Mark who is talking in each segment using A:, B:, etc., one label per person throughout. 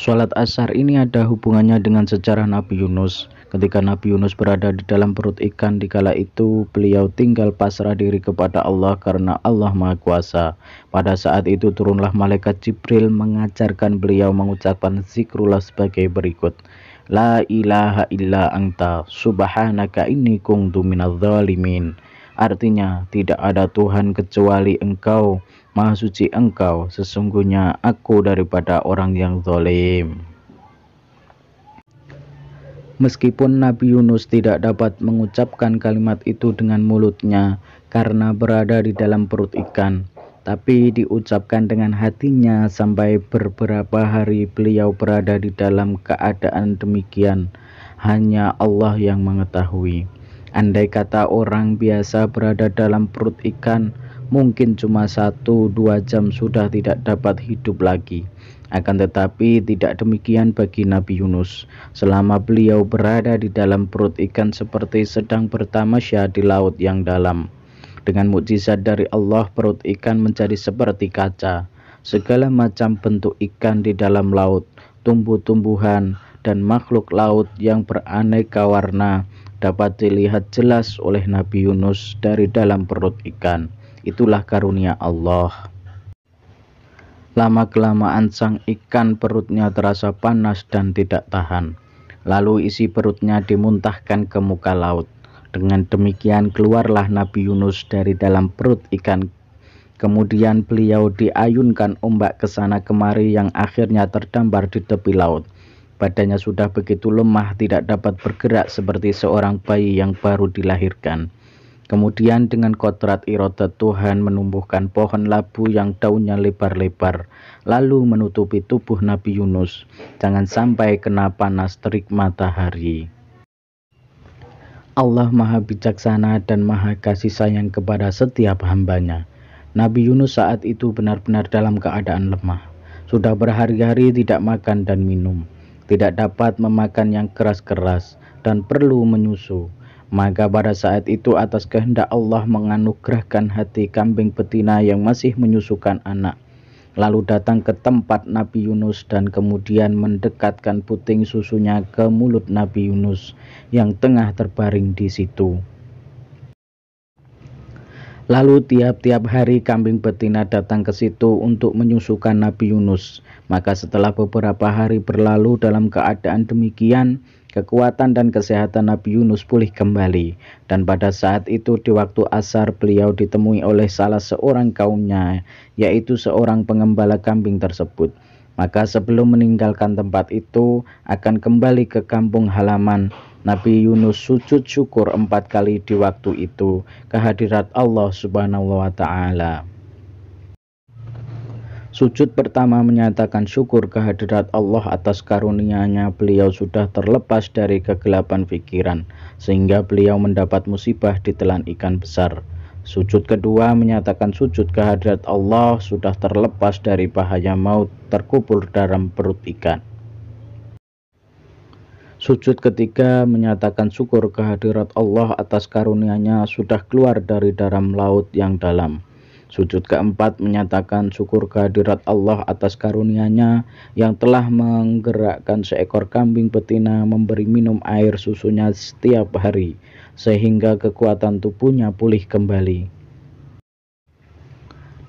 A: Sholat asar ini ada hubungannya dengan sejarah Nabi Yunus. Ketika Nabi Yunus berada di dalam perut ikan, dikala itu beliau tinggal pasrah diri kepada Allah karena Allah Maha Kuasa. Pada saat itu turunlah malaikat Jibril mengajarkan beliau mengucapkan zikrullah sebagai berikut. La ilaha illa anta subhanaka inni kuntu minadz zalimin. Artinya, tidak ada Tuhan kecuali Engkau, Maha suci Engkau, sesungguhnya aku daripada orang yang zalim. Meskipun Nabi Yunus tidak dapat mengucapkan kalimat itu dengan mulutnya karena berada di dalam perut ikan, tapi diucapkan dengan hatinya sampai beberapa hari beliau berada di dalam keadaan demikian. Hanya Allah yang mengetahui. Andai kata orang biasa berada dalam perut ikan, mungkin cuma 1-2 jam sudah tidak dapat hidup lagi. Akan tetapi tidak demikian bagi Nabi Yunus. Selama beliau berada di dalam perut ikan seperti sedang bertamasya di laut yang dalam. Dengan mukjizat dari Allah, perut ikan menjadi seperti kaca. Segala macam bentuk ikan di dalam laut, tumbuh-tumbuhan, dan makhluk laut yang beraneka warna dapat dilihat jelas oleh Nabi Yunus dari dalam perut ikan. Itulah karunia Allah. Lama-kelamaan sang ikan perutnya terasa panas dan tidak tahan. Lalu isi perutnya dimuntahkan ke muka laut. Dengan demikian keluarlah Nabi Yunus dari dalam perut ikan. Kemudian beliau diayunkan ombak ke sana kemari yang akhirnya terdampar di tepi laut. Badannya sudah begitu lemah tidak dapat bergerak seperti seorang bayi yang baru dilahirkan. Kemudian dengan kodrat iroda Tuhan menumbuhkan pohon labu yang daunnya lebar-lebar, lalu menutupi tubuh Nabi Yunus. Jangan sampai kena panas terik matahari. Allah Maha Bijaksana dan Maha Kasih Sayang kepada setiap hambanya. Nabi Yunus saat itu benar-benar dalam keadaan lemah. Sudah berhari-hari tidak makan dan minum. Tidak dapat memakan yang keras-keras dan perlu menyusu. Maka pada saat itu atas kehendak Allah menganugerahkan hati kambing betina yang masih menyusukan anak. Lalu datang ke tempat Nabi Yunus dan kemudian mendekatkan puting susunya ke mulut Nabi Yunus yang tengah terbaring di situ. Lalu tiap-tiap hari kambing betina datang ke situ untuk menyusukan Nabi Yunus. Maka setelah beberapa hari berlalu dalam keadaan demikian, kekuatan dan kesehatan Nabi Yunus pulih kembali. Dan pada saat itu di waktu asar beliau ditemui oleh salah seorang kaumnya, yaitu seorang pengembala kambing tersebut. Maka sebelum meninggalkan tempat itu akan kembali ke kampung halaman, Nabi Yunus sujud syukur 4 kali di waktu itu kehadirat Allah Subhanahu wa Ta'ala. Sujud pertama menyatakan syukur kehadirat Allah atas karunia-Nya beliau sudah terlepas dari kegelapan pikiran sehingga beliau mendapat musibah ditelan ikan besar. Sujud kedua menyatakan sujud kehadirat Allah sudah terlepas dari bahaya maut terkubur dalam perut ikan. Sujud ketiga menyatakan syukur kehadirat Allah atas karunia-Nya sudah keluar dari dalam laut yang dalam. Sujud keempat menyatakan syukur kehadirat Allah atas karunia-Nya yang telah menggerakkan seekor kambing betina memberi minum air susunya setiap hari, sehingga kekuatan tubuhnya pulih kembali.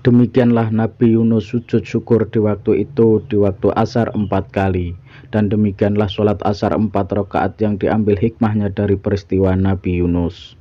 A: Demikianlah Nabi Yunus sujud syukur di waktu itu di waktu asar 4 kali. Dan demikianlah sholat asar 4 rakaat yang diambil hikmahnya dari peristiwa Nabi Yunus.